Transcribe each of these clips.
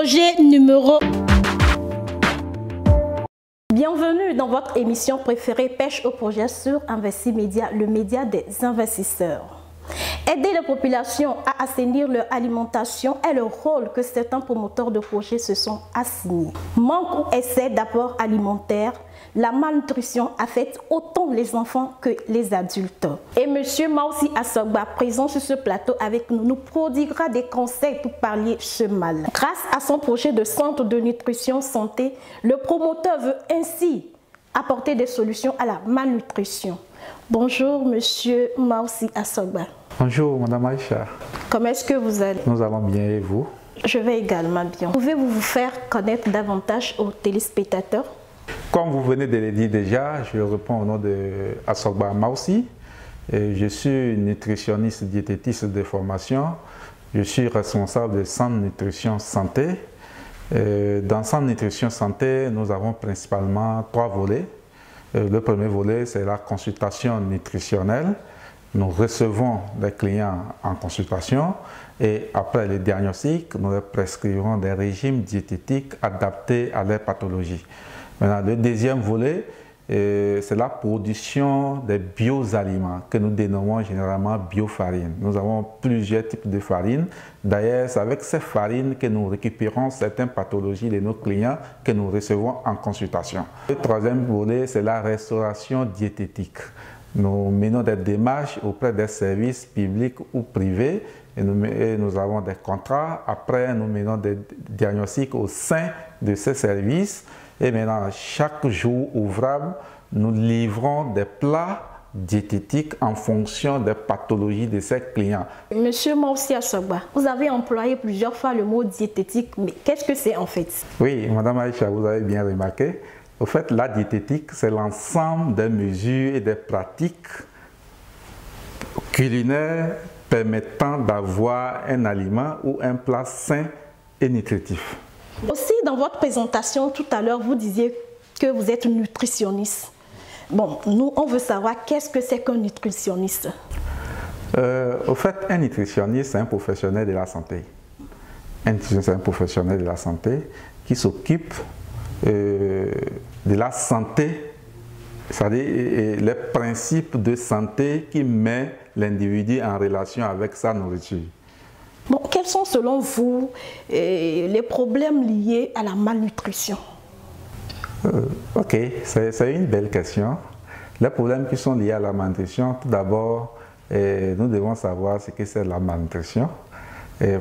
Projet numéro... Bienvenue dans votre émission préférée Pêche au projet sur Investi Média, le média des investisseurs. Aider les populations à assainir leur alimentation est le rôle que certains promoteurs de projets se sont assignés. Manque ou excès d'apports alimentaires, la malnutrition affecte autant les enfants que les adultes. Et M. Maussi Assogba, présent sur ce plateau avec nous, nous prodiguera des conseils pour pallier ce mal. Grâce à son projet de centre de nutrition santé, le promoteur veut ainsi apporter des solutions à la malnutrition. Bonjour M. Maussi Assogba. Bonjour Madame Aïcha. Comment est-ce que vous allez? Nous allons bien et vous? Je vais également bien. Pouvez-vous vous faire connaître davantage aux téléspectateurs? Comme vous venez de le dire déjà, je réponds au nom de Assogba Maussi. Je suis nutritionniste diététiste de formation. Je suis responsable de Centre Nutrition Santé. Dans Centre Nutrition Santé, nous avons principalement 3 volets. Le premier volet, c'est la consultation nutritionnelle. Nous recevons des clients en consultation et après le diagnostic, nous leur prescrivons des régimes diététiques adaptés à leur pathologie. Maintenant, le deuxième volet, c'est la production des bioaliments que nous dénommons généralement biofarines. Nous avons plusieurs types de farines. D'ailleurs, c'est avec ces farines que nous récupérons certaines pathologies de nos clients que nous recevons en consultation. Le troisième volet, c'est la restauration diététique. Nous menons des démarches auprès des services publics ou privés et nous avons des contrats. Après, nous menons des diagnostics au sein de ces services. Et maintenant, chaque jour ouvrable, nous livrons des plats diététiques en fonction des pathologies de ces clients. Monsieur Maussi Assogba, vous avez employé plusieurs fois le mot diététique, mais qu'est-ce que c'est en fait? Oui, Madame Aïcha, vous avez bien remarqué. Au fait, la diététique, c'est l'ensemble des mesures et des pratiques culinaires permettant d'avoir un aliment ou un plat sain et nutritif. Aussi, dans votre présentation tout à l'heure, vous disiez que vous êtes nutritionniste. Bon, nous, on veut savoir qu'est-ce que c'est qu'un nutritionniste. Au fait, un nutritionniste, c'est un professionnel de la santé. Un nutritionniste, c'est un professionnel de la santé qui s'occupe de la santé, c'est-à-dire les principes de santé qui met l'individu en relation avec sa nourriture. Bon, quels sont selon vous les problèmes liés à la malnutrition? Ok, c'est une belle question. Les problèmes qui sont liés à la malnutrition, tout d'abord, nous devons savoir ce que c'est la malnutrition.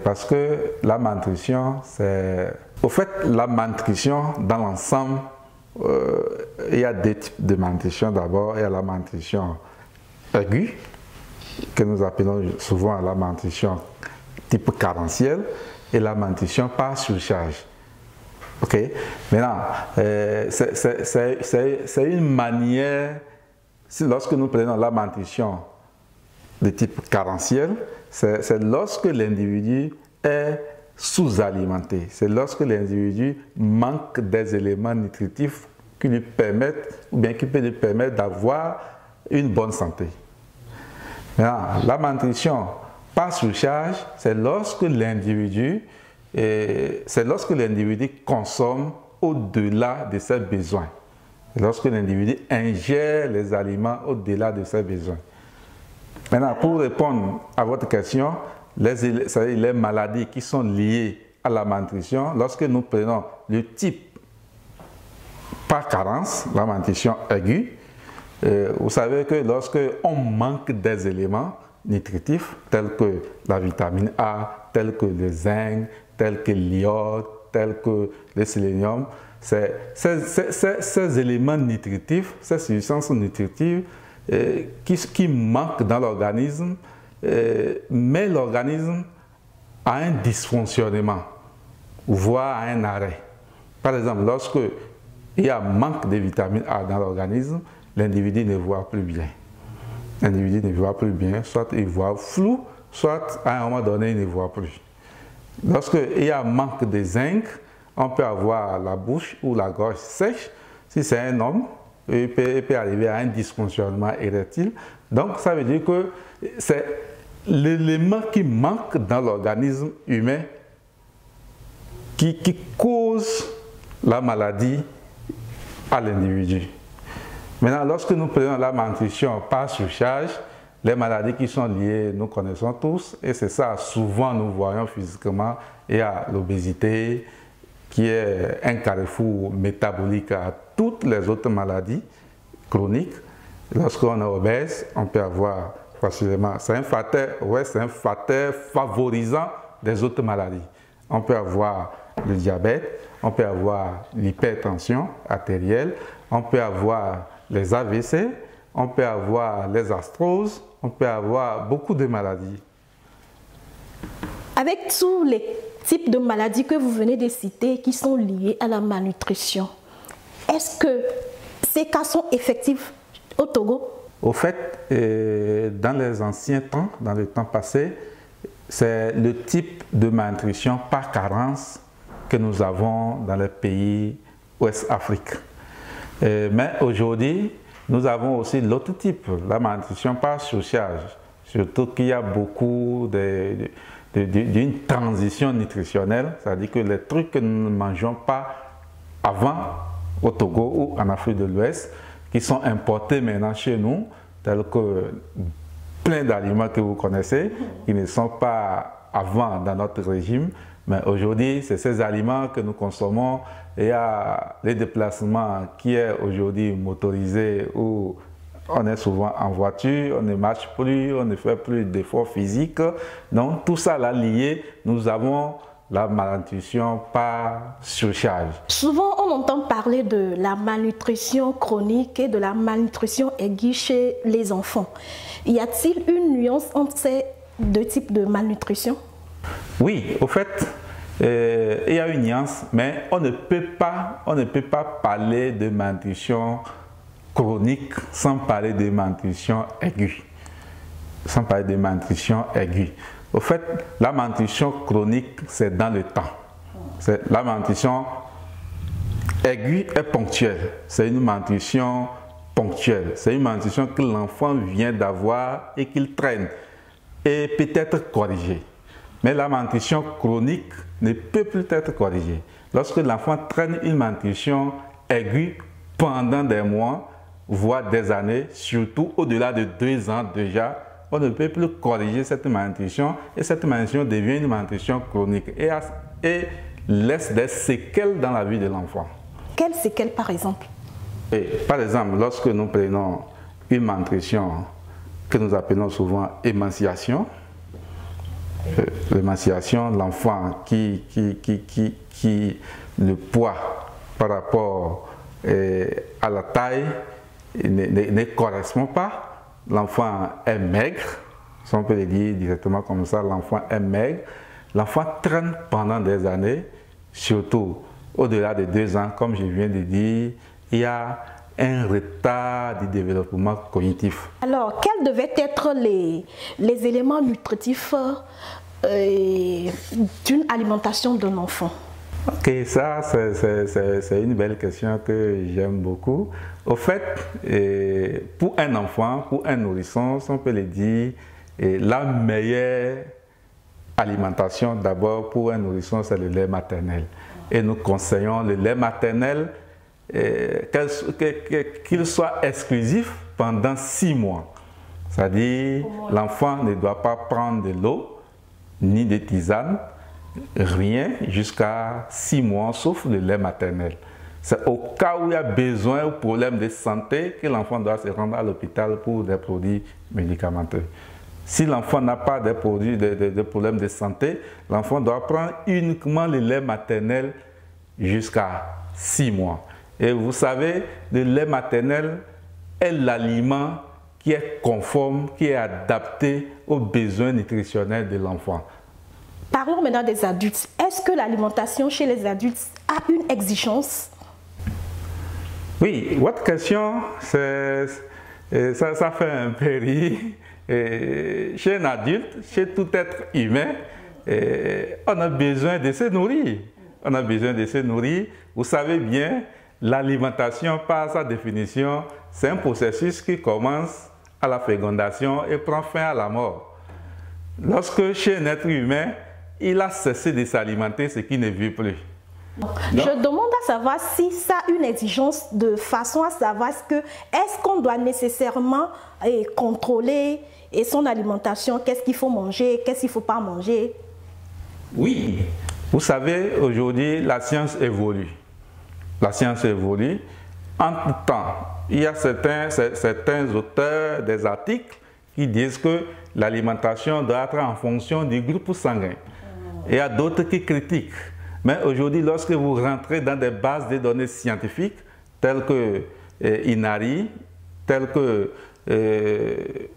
Parce que la malnutrition, c'est... Au fait, la malnutrition, dans l'ensemble, il y a deux types de malnutrition. D'abord, il y a la malnutrition aiguë, que nous appelons souvent la malnutrition type carentiel, et la malnutrition par surcharge. Ok. Maintenant, c'est une manière, lorsque nous prenons la malnutrition de type carentiel, c'est lorsque l'individu est sous-alimenté. C'est lorsque l'individu manque des éléments nutritifs qui lui permettent, ou bien qui peuvent lui permettre d'avoir une bonne santé. Maintenant, la malnutrition par surcharge, c'est lorsque l'individu consomme au-delà de ses besoins. Lorsque l'individu ingère les aliments au-delà de ses besoins. Maintenant, pour répondre à votre question, les maladies qui sont liées à la malnutrition, lorsque nous prenons le type par carence, la malnutrition aiguë, vous savez que lorsque on manque des éléments nutritifs tels que la vitamine A, tels que le zinc, tels que l'iode, tels que le sélénium, ces éléments nutritifs, ces substances nutritives qui manquent dans l'organisme, mais l'organisme a un dysfonctionnement, voire un arrêt. Par exemple, lorsque il y a manque de vitamine A dans l'organisme, l'individu ne voit plus bien. L'individu ne voit plus bien, soit il voit flou, soit à un moment donné, il ne voit plus. Lorsqu'il y a manque de zinc, on peut avoir la bouche ou la gorge sèche. Si c'est un homme, il peut arriver à un dysfonctionnement érectile. Donc, ça veut dire que c'est l'élément qui manque dans l'organisme humain qui causent la maladie à l'individu. Maintenant, lorsque nous prenons la malnutrition par surcharge, les maladies qui sont liées, nous connaissons tous, et c'est ça, souvent nous voyons physiquement, il y a l'obésité, qui est un carrefour métabolique à toutes les autres maladies chroniques. Lorsqu'on est obèse, on peut avoir facilement, c'est un facteur favorisant des autres maladies. On peut avoir le diabète, on peut avoir l'hypertension artérielle, on peut avoir les AVC, on peut avoir les arthroses, on peut avoir beaucoup de maladies. Avec tous les types de maladies que vous venez de citer qui sont liées à la malnutrition, est-ce que ces cas sont effectifs au Togo? Au fait, dans les anciens temps, dans les temps passés, c'est le type de malnutrition par carence que nous avons dans les pays Ouest-Afrique. Mais aujourd'hui, nous avons aussi l'autre type, la malnutrition par surcharge. Surtout qu'il y a beaucoup d'une transition nutritionnelle, c'est-à-dire que les trucs que nous ne mangeons pas avant au Togo ou en Afrique de l'Ouest, qui sont importés maintenant chez nous, tels que plein d'aliments que vous connaissez, qui ne sont pas avant dans notre régime, mais aujourd'hui, c'est ces aliments que nous consommons. Il y a les déplacements qui est aujourd'hui motorisé où on est souvent en voiture, on ne marche plus, on ne fait plus d'efforts physiques. Donc tout ça là lié, nous avons la malnutrition par surcharge. Souvent, on entend parler de la malnutrition chronique et de la malnutrition aiguë chez les enfants. Y a-t-il une nuance entre ces deux types de malnutrition? Oui, au fait, il y a une nuance, mais on ne peut pas parler de malnutrition chronique sans parler de malnutrition aiguë. Sans parler de malnutrition aiguë. Au fait, la malnutrition chronique, c'est dans le temps. La malnutrition aiguë est ponctuelle. C'est une malnutrition ponctuelle. C'est une malnutrition que l'enfant vient d'avoir et qu'il traîne et peut être corrigée. Mais la malnutrition chronique ne peut plus être corrigée. Lorsque l'enfant traîne une malnutrition aiguë pendant des mois, voire des années, surtout au-delà de 2 ans déjà, on ne peut plus corriger cette malnutrition et cette malnutrition devient une malnutrition chronique et laisse des séquelles dans la vie de l'enfant. Quelles séquelles par exemple? Par exemple, lorsque nous prenons une malnutrition que nous appelons souvent émanciation, l'émanciation, l'enfant qui le poids par rapport à la taille ne correspond pas. L'enfant est maigre, si on peut le dire directement comme ça, l'enfant est maigre. L'enfant traîne pendant des années, surtout au-delà de 2 ans, comme je viens de dire, il y a un retard du développement cognitif. Alors, quels devaient être les éléments nutritifs d'une alimentation d'un enfant? Ok, ça c'est une belle question que j'aime beaucoup. Au fait, pour un enfant, pour un nourrisson, si on peut le dire, la meilleure alimentation d'abord pour un nourrisson, c'est le lait maternel. Et nous conseillons le lait maternel qu'il soit exclusif pendant 6 mois. C'est-à-dire, l'enfant ne doit pas prendre de l'eau, ni de tisane, rien jusqu'à 6 mois, sauf le lait maternel. C'est au cas où il y a besoin ou problème de santé que l'enfant doit se rendre à l'hôpital pour des produits médicamenteux. Si l'enfant n'a pas de problèmes de santé, l'enfant doit prendre uniquement le lait maternel jusqu'à 6 mois. Et vous savez, le lait maternel est l'aliment qui est conforme, qui est adapté aux besoins nutritionnels de l'enfant. Parlons maintenant des adultes. Est-ce que l'alimentation chez les adultes a une exigence? Oui, votre question, ça fait un peu rire. Chez un adulte, chez tout être humain, on a besoin de se nourrir. On a besoin de se nourrir. Vous savez bien, l'alimentation, par sa définition, c'est un processus qui commence à la fécondation et prend fin à la mort. Lorsque chez un être humain, il a cessé de s'alimenter, ce qui ne vit plus. Je demande à savoir si ça a une exigence de façon à savoir est-ce qu'on doit nécessairement contrôler son alimentation, qu'est-ce qu'il faut manger, qu'est-ce qu'il ne faut pas manger. Oui, vous savez, aujourd'hui, la science évolue. La science évolue. Entre-temps, il y a certains auteurs des articles qui disent que l'alimentation doit être en fonction du groupe sanguin. Il y a d'autres qui critiquent. Mais aujourd'hui, lorsque vous rentrez dans des bases de données scientifiques, telles que INARI, telles que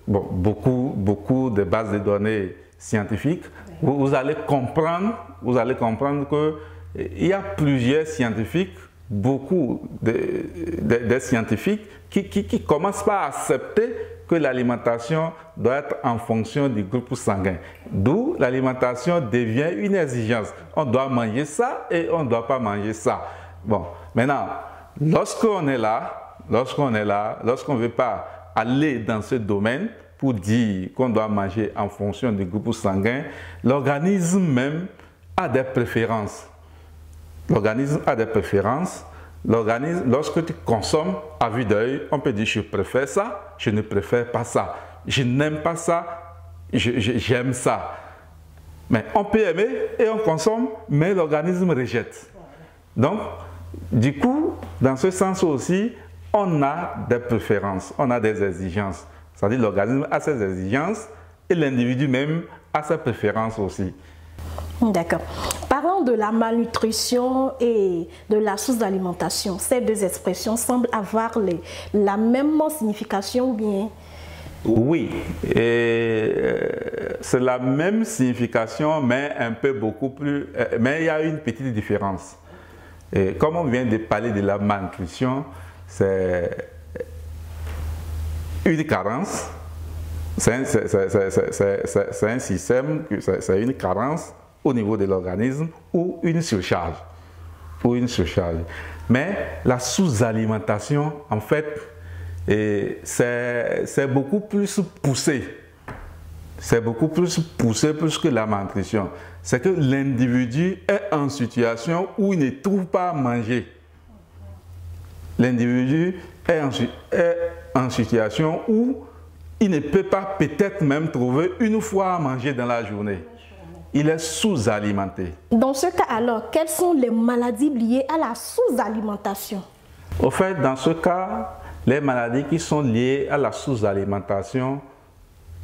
beaucoup de bases de données scientifiques, vous allez comprendre qu'il y a plusieurs scientifiques, beaucoup de scientifiques qui commencent par accepter que l'alimentation doit être en fonction du groupe sanguin. D'où l'alimentation devient une exigence. On doit manger ça et on ne doit pas manger ça. Bon, maintenant, lorsqu'on est là, lorsqu'on ne veut pas aller dans ce domaine pour dire qu'on doit manger en fonction du groupe sanguin, l'organisme même a des préférences. L'organisme a des préférences. L'organisme, lorsque tu consommes à vue d'œil, on peut dire je préfère ça, je ne préfère pas ça. Je n'aime pas ça, j'aime ça. Mais on peut aimer et on consomme, mais l'organisme rejette. Donc, du coup, dans ce sens aussi, on a des préférences, on a des exigences. C'est-à-dire l'organisme a ses exigences et l'individu même a ses préférences aussi. D'accord. Parlons de la malnutrition et de la sous-alimentation. Ces deux expressions semblent avoir la même signification ou bien? Oui, c'est la même signification, mais un peu beaucoup plus... Mais il y a une petite différence. Et comme on vient de parler de la malnutrition, c'est une carence, c'est un système, c'est une carence au niveau de l'organisme ou une surcharge. Mais la sous-alimentation, en fait, c'est beaucoup plus poussé. C'est beaucoup plus poussé plus que la malnutrition. C'est que l'individu est en situation où il ne trouve pas à manger. L'individu est en situation où il ne peut pas peut-être même trouver une fois à manger dans la journée. Il est sous-alimenté. Dans ce cas alors, quelles sont les maladies liées à la sous-alimentation? Au fait, dans ce cas, les maladies qui sont liées à la sous-alimentation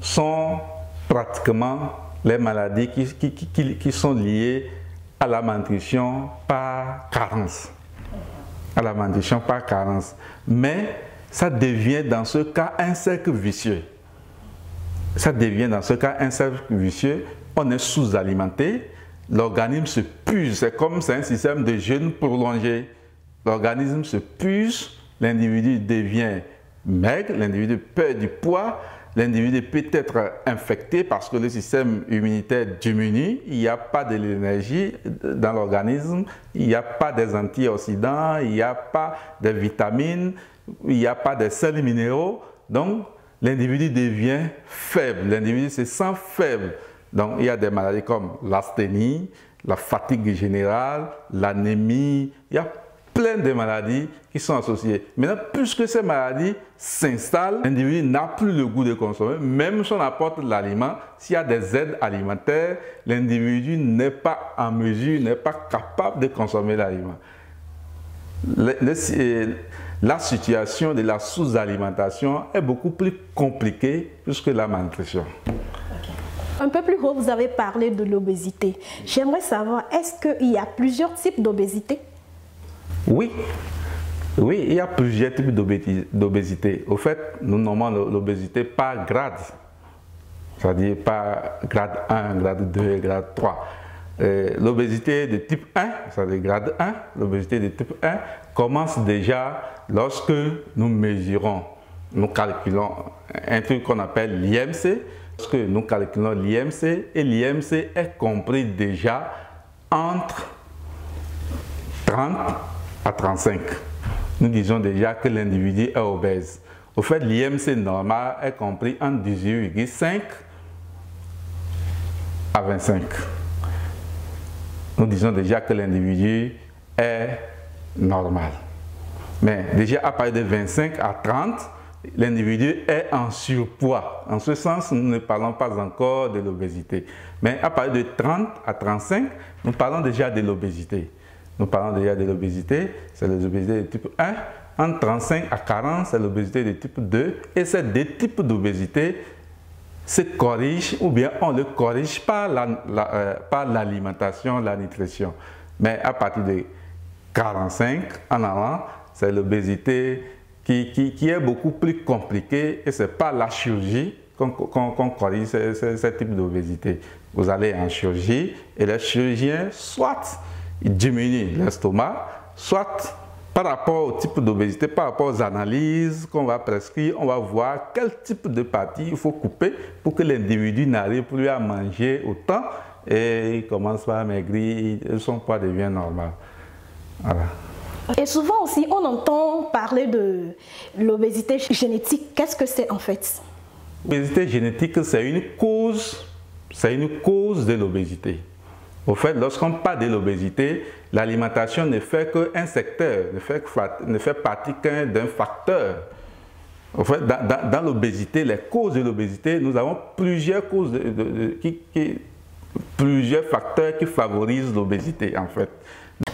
sont pratiquement les maladies qui sont liées à la malnutrition par carence. À la malnutrition par carence. Mais ça devient dans ce cas un cercle vicieux. Ça devient dans ce cas un cercle vicieux. On est sous-alimenté, l'organisme se puise, c'est comme c'est un système de jeûne prolongé. L'organisme se puise, l'individu devient maigre, l'individu perd du poids, l'individu peut être infecté parce que le système immunitaire diminue, il n'y a pas de l'énergie dans l'organisme, il n'y a pas des antioxydants, il n'y a pas de vitamines, il n'y a pas de sels minéraux, donc l'individu devient faible, l'individu se sent faible. Donc, il y a des maladies comme l'asthénie, la fatigue générale, l'anémie. Il y a plein de maladies qui sont associées. Maintenant, puisque ces maladies s'installent, l'individu n'a plus le goût de consommer. Même si on apporte l'aliment, s'il y a des aides alimentaires, l'individu n'est pas en mesure, n'est pas capable de consommer l'aliment. La situation de la sous-alimentation est beaucoup plus compliquée que la malnutrition. Un peu plus haut, vous avez parlé de l'obésité. J'aimerais savoir, est-ce qu'il y a plusieurs types d'obésité? Oui, il y a plusieurs types d'obésité. Au fait, nous nommons l'obésité par grade. C'est-à-dire par grade 1, grade 2, grade 3. L'obésité de type 1, c'est-à-dire grade 1, l'obésité de type 1 commence déjà lorsque nous mesurons, nous calculons un truc qu'on appelle l'IMC. Lorsque nous calculons l'IMC, et l'IMC est compris déjà entre 30 à 35. Nous disons déjà que l'individu est obèse. Au fait, l'IMC normal est compris entre 18,5 à 25. nous disons déjà que l'individu est normal. Mais déjà à partir de 25 à 30, l'individu est en surpoids. En ce sens, nous ne parlons pas encore de l'obésité. Mais à partir de 30 à 35, nous parlons déjà de l'obésité. Nous parlons déjà de l'obésité, c'est l'obésité de type 1. Entre 35 à 40, c'est l'obésité de type 2. Et ces deux types d'obésité se corrigent ou bien on le corrige par l'alimentation, la nutrition. Mais à partir de 45 en avant, c'est l'obésité qui est beaucoup plus compliquée et c'est par la chirurgie qu'on corrige ce type d'obésité. Vous allez en chirurgie et les chirurgiens, soit ils diminuent l'estomac, soit par rapport au type d'obésité, par rapport aux analyses qu'on va prescrire, on va voir quel type de partie il faut couper pour que l'individu n'arrive plus à manger autant et il commence à maigrir et son poids devient normal. Voilà. Et souvent aussi, on entend parler de l'obésité génétique. Qu'est-ce que c'est en fait? L'obésité génétique, c'est une cause de l'obésité. Au fait, lorsqu'on parle de l'obésité, l'alimentation ne fait qu'un secteur, ne fait partie qu'un d'un facteur. Au fait, dans l'obésité, les causes de l'obésité, nous avons plusieurs causes, plusieurs facteurs qui favorisent l'obésité en fait.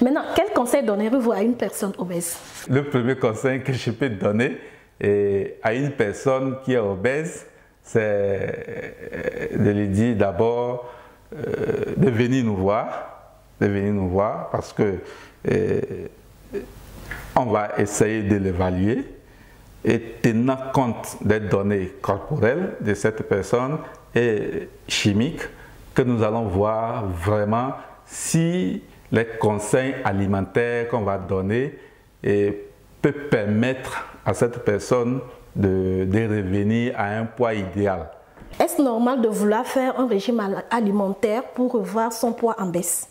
Maintenant, quel conseil donnerez-vous à une personne obèse? Le premier conseil que je peux donner à une personne qui est obèse, c'est de lui dire d'abord de venir nous voir parce que on va essayer de l'évaluer et tenant compte des données corporelles de cette personne et chimiques que nous allons voir vraiment si les conseils alimentaires qu'on va donner peut permettre à cette personne de revenir à un poids idéal. Est-ce normal de vouloir faire un régime alimentaire pour revoir son poids en baisse?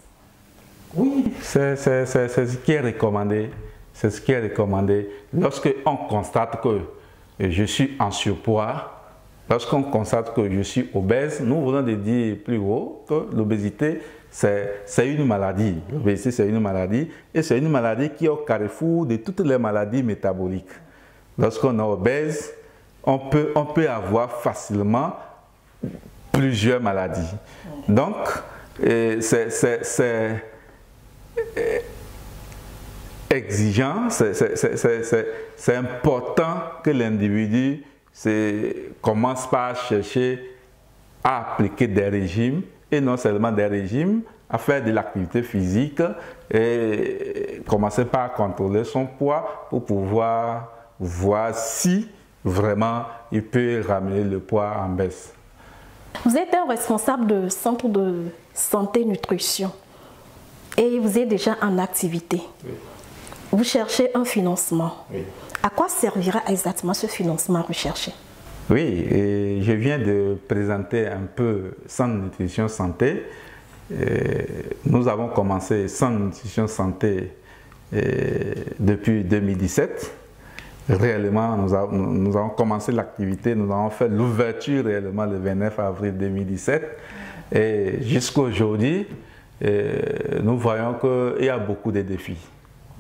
Oui, c'est ce qui est recommandé. C'est ce qui est recommandé. Lorsqu'on constate que je suis en surpoids, lorsqu'on constate que je suis obèse, nous venons de dire plus haut que l'obésité, c'est une maladie. L'obésité, c'est une maladie et c'est une maladie qui est au carrefour de toutes les maladies métaboliques. Lorsqu'on est obèse, on peut avoir facilement plusieurs maladies. Donc, c'est exigeant, c'est important que l'individu commence par chercher à appliquer des régimes, et non seulement des régimes, à faire de l'activité physique et commencer par contrôler son poids pour pouvoir voir si vraiment il peut ramener le poids en baisse. Vous êtes un responsable de centre de santé nutrition et vous êtes déjà en activité. Oui. Vous cherchez un financement. Oui. À quoi servira exactement ce financement recherché? Oui, et je viens de présenter un peu Centre Nutrition Santé. Nous avons commencé Centre Nutrition Santé depuis 2017. Réellement, nous avons commencé l'activité, nous avons fait l'ouverture réellement le 29 avril 2017. Et jusqu'à aujourd'hui, nous voyons qu'il y a beaucoup de défis.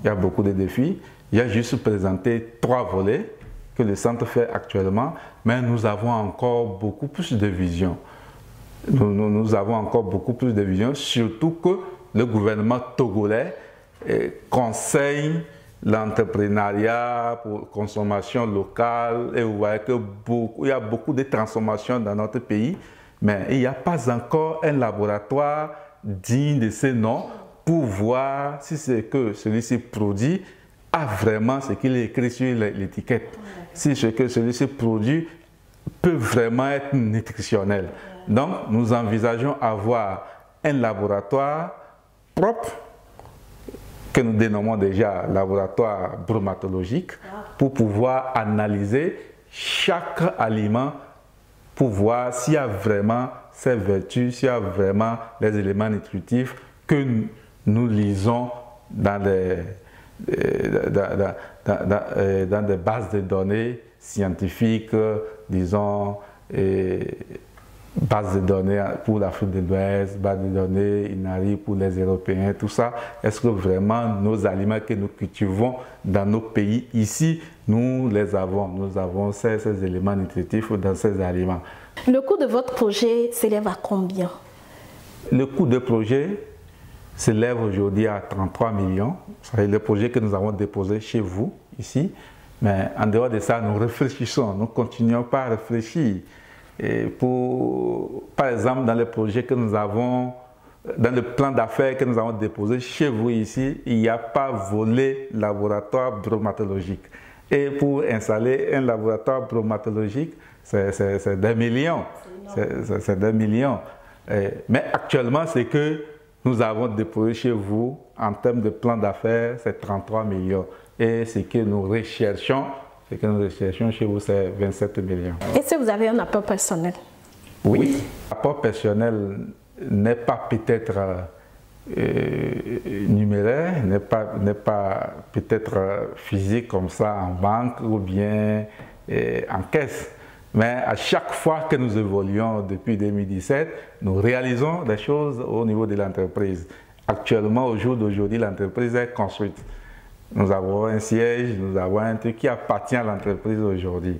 Il y a beaucoup de défis. Il y a juste présenté 3 volets que le centre fait actuellement, mais nous avons encore beaucoup plus de vision. Nous avons encore beaucoup plus de vision, surtout que le gouvernement togolais conseille l'entrepreneuriat pour consommation locale et vous voyez qu'il y a beaucoup de transformations dans notre pays, mais il n'y a pas encore un laboratoire digne de ce nom pour voir si ce que celui-ci produit a vraiment ce qu'il est écrit sur l'étiquette, si ce que celui-ci produit peut vraiment être nutritionnel. Donc nous envisageons avoir un laboratoire propre que nous dénommons déjà laboratoire bromatologique pour pouvoir analyser chaque aliment pour voir s'il y a vraiment ses vertus, s'il y a vraiment les éléments nutritifs que nous lisons dans des bases de données scientifiques, disons, base de données pour l'Afrique de l'Ouest, base de données INARI pour les Européens, tout ça. Est-ce que vraiment nos aliments que nous cultivons dans nos pays ici, nous les avons? Nous avons ces éléments nutritifs dans ces aliments. Le coût de votre projet s'élève à combien? Le coût de projet s'élève aujourd'hui à 33 millions. C'est le projet que nous avons déposé chez vous, ici. Mais en dehors de ça, nous réfléchissons, nous continuons pas à réfléchir. Et par exemple, dans le projet que nous avons, dans le plan d'affaires que nous avons déposé chez vous ici, il n'y a pas volet laboratoire bromatologique. Et pour installer un laboratoire bromatologique, c'est des millions. C'est des millions. Mais actuellement, c'est que nous avons déposé chez vous, en termes de plan d'affaires, c'est 33 millions. Et ce que nous recherchons, chez vous, c'est 27 millions. Est-ce que vous avez un apport personnel? Oui. L'apport personnel n'est pas peut-être numéraire, n'est pas peut-être physique comme ça en banque ou bien en caisse. Mais à chaque fois que nous évoluons depuis 2017, nous réalisons des choses au niveau de l'entreprise. Actuellement, au jour d'aujourd'hui, l'entreprise est construite. Nous avons un siège, nous avons un truc qui appartient à l'entreprise aujourd'hui.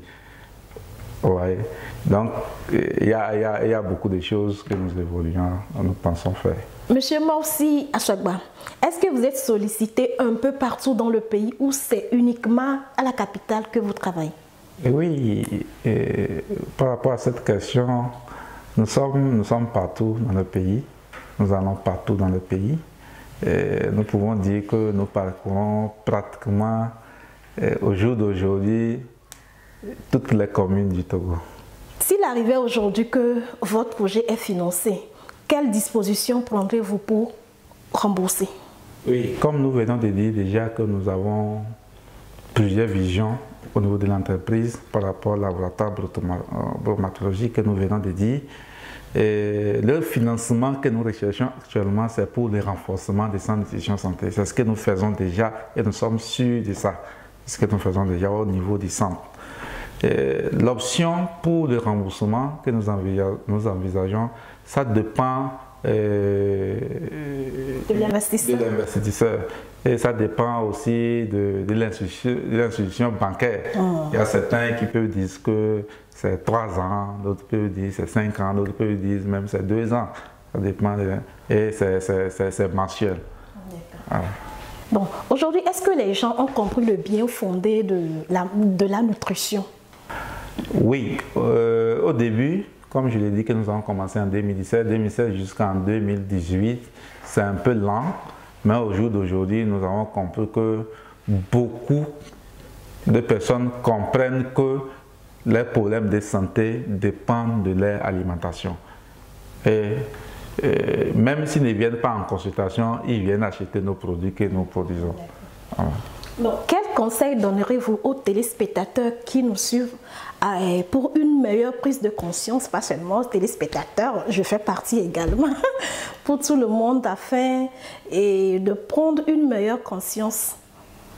Ouais. Donc, il y a beaucoup de choses que nous évoluons, nous pensons faire. Monsieur Maussi Asogba, est-ce que vous êtes sollicité un peu partout dans le pays ou c'est uniquement à la capitale que vous travaillez? Oui, par rapport à cette question, nous sommes partout dans le pays, nous allons partout dans le pays. Et nous pouvons dire que nous parcourons pratiquement au jour d'aujourd'hui toutes les communes du Togo. S'il arrivait aujourd'hui que votre projet est financé, quelles dispositions prendrez-vous pour rembourser? Oui, comme nous venons de dire déjà que nous avons plusieurs visions au niveau de l'entreprise par rapport au laboratoire bromatologique que nous venons de dire. Et le financement que nous recherchons actuellement, c'est pour le renforcement des centres de nutrition santé. C'est ce que nous faisons déjà et nous sommes sûrs de ça. C'est ce que nous faisons déjà au niveau du centre. L'option pour le remboursement que nous envisageons, ça dépend de l'investisseur. Et ça dépend aussi de l'institution bancaire. Il y a certains qui peuvent dire que c'est 3 ans, d'autres peuvent dire c'est 5 ans, d'autres peuvent dire même c'est 2 ans. Ça dépend et c'est mensuel. Voilà. Bon, aujourd'hui, est-ce que les gens ont compris le bien fondé de la nutrition? Oui, au début, comme je l'ai dit que nous avons commencé en 2017 jusqu'en 2018, c'est un peu lent. Mais au jour d'aujourd'hui, nous avons compris que beaucoup de personnes comprennent que les problèmes de santé dépendent de leur alimentation. Et même s'ils ne viennent pas en consultation, ils viennent acheter nos produits que nous produisons. Voilà. Donc, quel conseil donnerez-vous aux téléspectateurs qui nous suivent pour une meilleure prise de conscience, pas seulement aux téléspectateurs, je fais partie également, pour tout le monde afin de prendre une meilleure conscience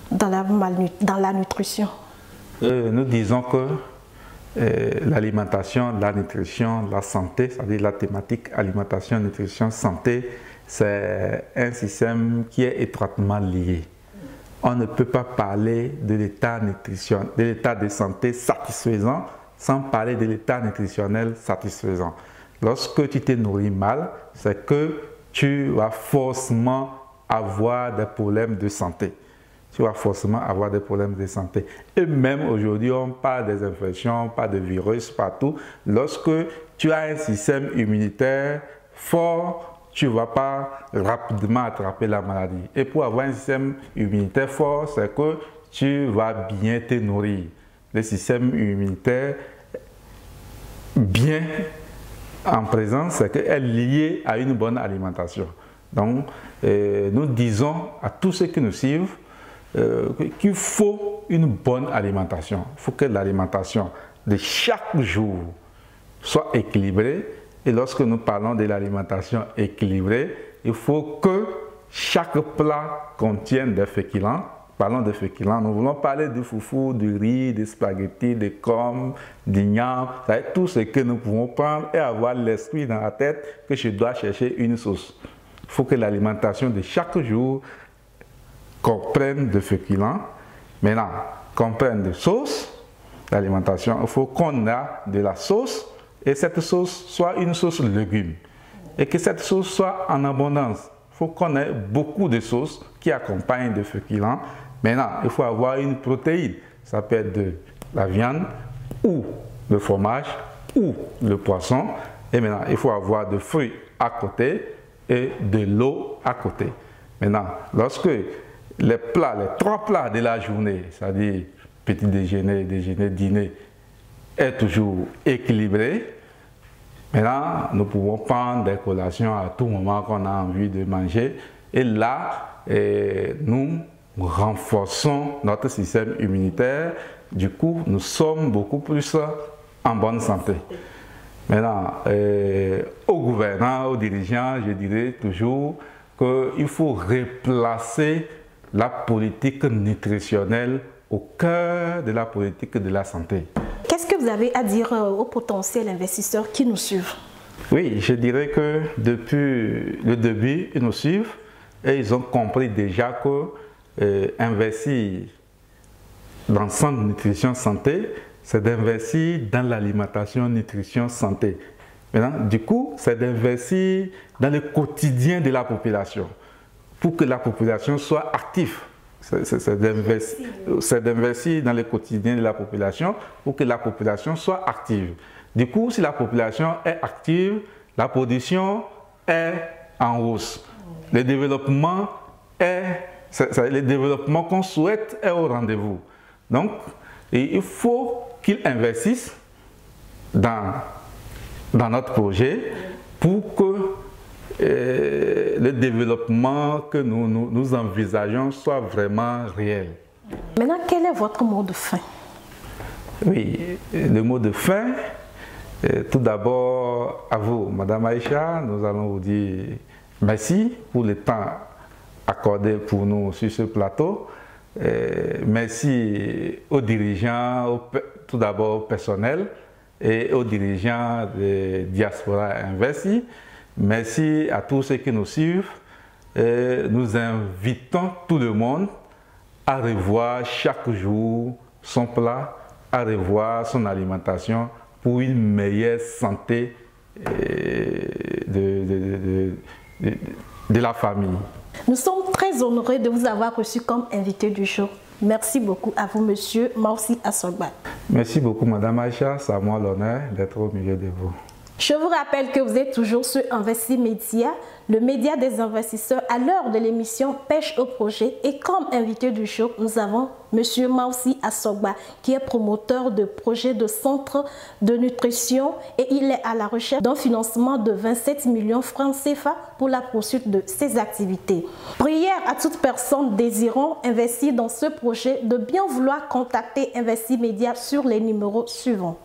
dans la nutrition? Nous disons que l'alimentation, la nutrition, la santé, c'est-à-dire la thématique alimentation, nutrition, santé, c'est un système qui est étroitement lié. On ne peut pas parler de l'état de santé satisfaisant sans parler de l'état nutritionnel satisfaisant. Lorsque tu te nourris mal, c'est que tu vas forcément avoir des problèmes de santé. Tu vas forcément avoir des problèmes de santé. Et même aujourd'hui, on parle des infections, pas de virus partout. Lorsque tu as un système immunitaire fort, tu ne vas pas rapidement attraper la maladie. Et pour avoir un système immunitaire fort, c'est que tu vas bien te nourrir. Le système immunitaire bien en présence, c'est qu'elle est liée à une bonne alimentation. Donc, nous disons à tous ceux qui nous suivent qu'il faut une bonne alimentation. Il faut que l'alimentation de chaque jour soit équilibrée. Et lorsque nous parlons de l'alimentation équilibrée, il faut que chaque plat contienne des féculents, parlons de féculents, nous voulons parler du foufou, du riz, des spaghettis, des crômes, du gnam, tout ce que nous pouvons prendre et avoir l'esprit dans la tête que je dois chercher une sauce. Il faut que l'alimentation de chaque jour comprenne de féculents. Maintenant, comprenne de sauce, l'alimentation, il faut qu'on ait de la sauce et cette sauce soit une sauce légumes. Et que cette sauce soit en abondance. Il faut qu'on ait beaucoup de sauces qui accompagnent de féculents. Maintenant, il faut avoir une protéine. Ça peut être de la viande ou le fromage ou le poisson. Et maintenant, il faut avoir des fruits à côté et de l'eau à côté. Maintenant, lorsque les trois plats de la journée, c'est-à-dire petit déjeuner, déjeuner, dîner, est toujours équilibré, maintenant, nous pouvons prendre des collations à tout moment qu'on a envie de manger. Et là, nous renforçons notre système immunitaire. Du coup, nous sommes beaucoup plus en bonne santé. Maintenant, aux gouvernants, aux dirigeants, je dirais toujours qu'il faut replacer la politique nutritionnelle au cœur de la politique de la santé. Qu'est-ce que vous avez à dire aux potentiels investisseurs qui nous suivent? Oui, je dirais que depuis le début, ils nous suivent et ils ont compris déjà que investir dans Centre Nutrition Santé, c'est d'investir dans l'alimentation nutrition santé. Maintenant, du coup, c'est d'investir dans le quotidien de la population pour que la population soit active. C'est d'investir dans le quotidien de la population pour que la population soit active. Du coup, si la population est active, la production est en hausse. Le développement qu'on souhaite est au rendez-vous. Donc, il faut qu'ils investissent dans notre projet pour que le développement que nous envisageons soit vraiment réel. Maintenant, quel est votre mot de fin? Oui, le mot de fin, tout d'abord à vous, Madame Aïcha, nous allons vous dire merci pour le temps accordé pour nous sur ce plateau. Merci aux dirigeants, tout d'abord au personnel et aux dirigeants de Diaspora Investi. Merci à tous ceux qui nous suivent. Nous invitons tout le monde à revoir chaque jour son plat, à revoir son alimentation pour une meilleure santé de la famille. Nous sommes très honorés de vous avoir reçu comme invité du jour. Merci beaucoup à vous, Monsieur Maussi Assogba. Merci beaucoup, Madame Aïcha. C'est à moi l'honneur d'être au milieu de vous. Je vous rappelle que vous êtes toujours sur Investi Média, le média des investisseurs à l'heure de l'émission Pêche au projet. Et comme invité du jour, nous avons M. Maussi Assogba, qui est promoteur de projets de centre de nutrition et il est à la recherche d'un financement de 27 millions francs CFA pour la poursuite de ses activités. Prière à toute personne désirant investir dans ce projet de bien vouloir contacter Investi Média sur les numéros suivants.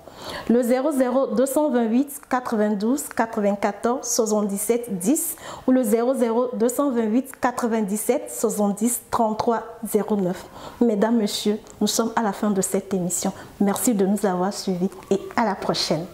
Le 00 228 92 94 77 10 ou le 00 228 97 70 33 09. Mesdames, Messieurs, nous sommes à la fin de cette émission. Merci de nous avoir suivis et à la prochaine.